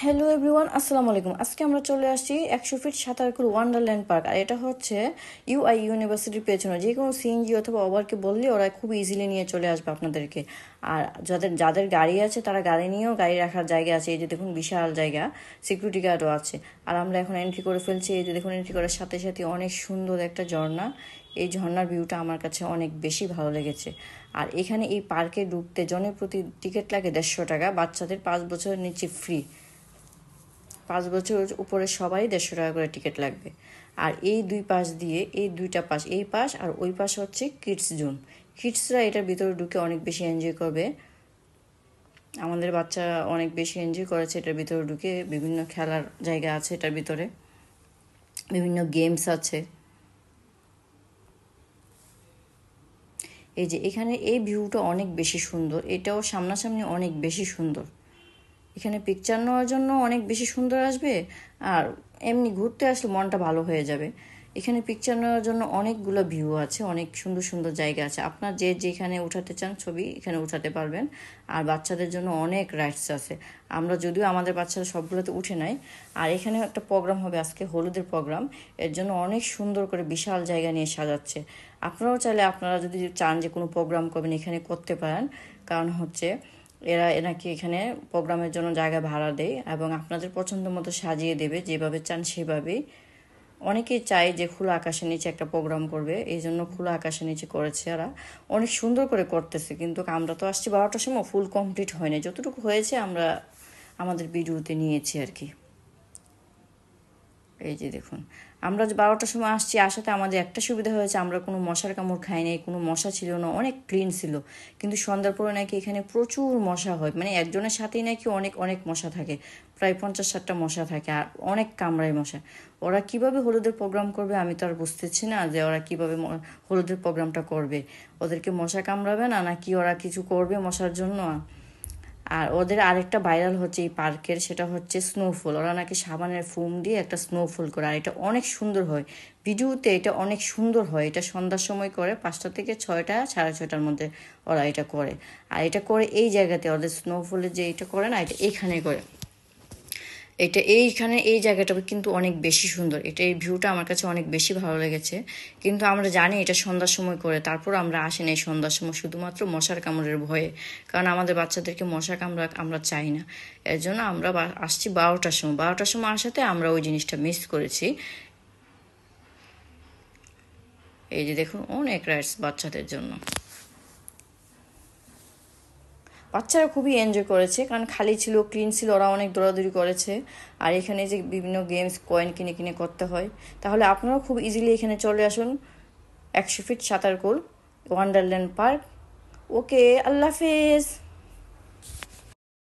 Hello everyone, আসসালামু আলাইকুম। আজকে আমরা চলে আসছি 100 ফিট সাঁতারকুল ওয়ান্ডারল্যান্ড পার্ক। আর এটা হচ্ছে ইউআই ইউনিভার্সিটির পেছনে। যে কোনো সিএনজি অথবা ওভারকে বললে ওরা খুব ইজিলি নিয়ে চলে আসবে আপনাদেরকে। আর যাদের যাদের গাড়ি আছে তারা গাড়ি নিয়েও গাড়ি রাখার জায়গা আছে। এই যে দেখুন বিশাল জায়গা, সিকিউরিটি গার্ডও আছে। আর আমরা এখন এন্ট্রি করে ফেলছি। এই যে দেখুন এন্ট্রি করার সাথে সাথে অনেক সুন্দর একটা ঝর্ণা। এই ঝর্ণার ভিউটা আমার কাছে অনেক বেশি ভালো লেগেছে। আর এখানে এই পার্কে ঢুকতে জনের প্রতি টিকিট লাগে 150 টাকা, বাচ্চাদের 5 বছরের নিচে ফ্রি। 5 বছর উপরে সবাই 150 টাকা করে টিকিট লাগবে। আর এই দুই পাশ দিয়ে, এই দুইটা পাশ, এই পাশ আর ওই পাশ হচ্ছে কিডস জোন। কিডসরা এটার ভিতরে ঢুকে অনেক বেশি এনজয় করবে। আমাদের বাচ্চা অনেক বেশি এনজয় করেছে এটার ভিতরে ঢুকে। বিভিন্ন খেলার জায়গা আছে এটার ভিতরে, বিভিন্ন গেমস আছে। এই যে এখানে এই ভিউটা অনেক বেশি সুন্দর, এটাও সামনাসামনি অনেক বেশি সুন্দর। এখানে পিকচার নেওয়ার জন্য অনেক বেশি সুন্দর আসবে, আর এমনি ঘুরতে আসলে মনটা ভালো হয়ে যাবে। এখানে পিকচার নেওয়ার জন্য অনেকগুলো ভিউ আছে, অনেক সুন্দর সুন্দর জায়গা আছে। আপনার যেখানে উঠাতে চান ছবি এখানে উঠাতে পারবেন। আর বাচ্চাদের জন্য অনেক রাইডস আছে। আমরা যদিও আমাদের বাচ্চারা সবগুলোতে উঠে নাই। আর এখানে একটা প্রোগ্রাম হবে আজকে, হলুদের প্রোগ্রাম। এর জন্য অনেক সুন্দর করে বিশাল জায়গা নিয়ে সাজাচ্ছে। আপনারাও চাইলে, আপনারা যদি চান যে কোনো প্রোগ্রাম করবেন এখানে করতে পারেন। কারণ হচ্ছে এনাকে এখানে প্রোগ্রামের জন্য জায়গা ভাড়া দেয় এবং আপনাদের পছন্দ মতো সাজিয়ে দেবে, যেভাবে চান সেভাবেই। অনেকেই চায় যে খোলা আকাশের নিচে একটা প্রোগ্রাম করবে, এই জন্য খোলা আকাশের নিচে করেছে। এরা অনেক সুন্দর করে করতেছে। কিন্তু আমরা তো আসছি 12টার সময়, ফুল কমপ্লিট হয়নি। যতটুকু হয়েছে আমরা আমাদের ভিডিওতে নিয়েছি আর কি। এই যে দেখুন, আমরা 12টার সময় আসছি, আসাতে আমাদের একটা সুবিধা হয়েছে, আমরা কোনো মশার কামড় খাই নাই, কোনো মশা ছিল না, অনেক ক্লিন ছিল। কিন্তু সন্ধ্যার পরে নাকি এখানে প্রচুর মশা হয়, মানে একজনের সাথেই নাকি অনেক অনেক মশা থাকে, প্রায় 50-60টা মশা থাকে, আর অনেক কামড়ায় মশা। ওরা কিভাবে হলুদের প্রোগ্রাম করবে আমি তো আর বুঝতেছি না যে ওরা কিভাবে হলুদের প্রোগ্রামটা করবে। ওদেরকে মশা কামড়াবে না নাকি ওরা কিছু করবে মশার জন্য। আর ওদের আরেকটা ভাইরাল হচ্ছে এই পার্কের, সেটা হচ্ছে স্নোফল। ওরা নাকি সাবানের ফোম দিয়ে একটা স্নোফল করে, আর এটা অনেক সুন্দর হয়। ভিডিওতে এটা অনেক সুন্দর হয়। এটা সন্ধ্যার সময় করে, 5টা থেকে 6টা, 6:30টার মধ্যে ওরা এটা করে। আর এটা করে এই জায়গাতে, ওদের স্নোফলের যে এটা করে না, এটা এখানে করে। এটা এইখানে এই জায়গাটা কিন্তু অনেক বেশি সুন্দর। এটা এই ভিউটা আমার কাছে অনেক বেশি ভালো লেগেছে। কিন্তু আমরা জানি এটা সন্ধ্যার সময় করে, তারপর আমরা আসিনি এই সন্ধ্যার সময় শুধুমাত্র মশার কামড়ের ভয়ে। কারণ আমাদের বাচ্চাদেরকে মশা কামড়া আমরা চাই না। এর জন্য আমরা আসছি 12টার সময়। 12টার সময় আসাতে আমরা ওই জিনিসটা মিস করেছি। এই যে দেখুন অনেক রাইডস বাচ্চাদের জন্য। বাচ্চারা খুবই এনজয় করেছে, কারণ খালি ছিল, ক্লিন ছিল, ওরা অনেক দৌড়াদৌড়ি করেছে। আর এখানে যে বিভিন্ন গেমস কয়েন কিনে কিনে করতে হয়, তাহলে আপনারাও খুব ইজিলি এখানে চলে আসুন। 100 ফিট সাঁতারকুল ওয়ান্ডারল্যান্ড পার্ক। ওকে, আল্লাহ হাফেজ।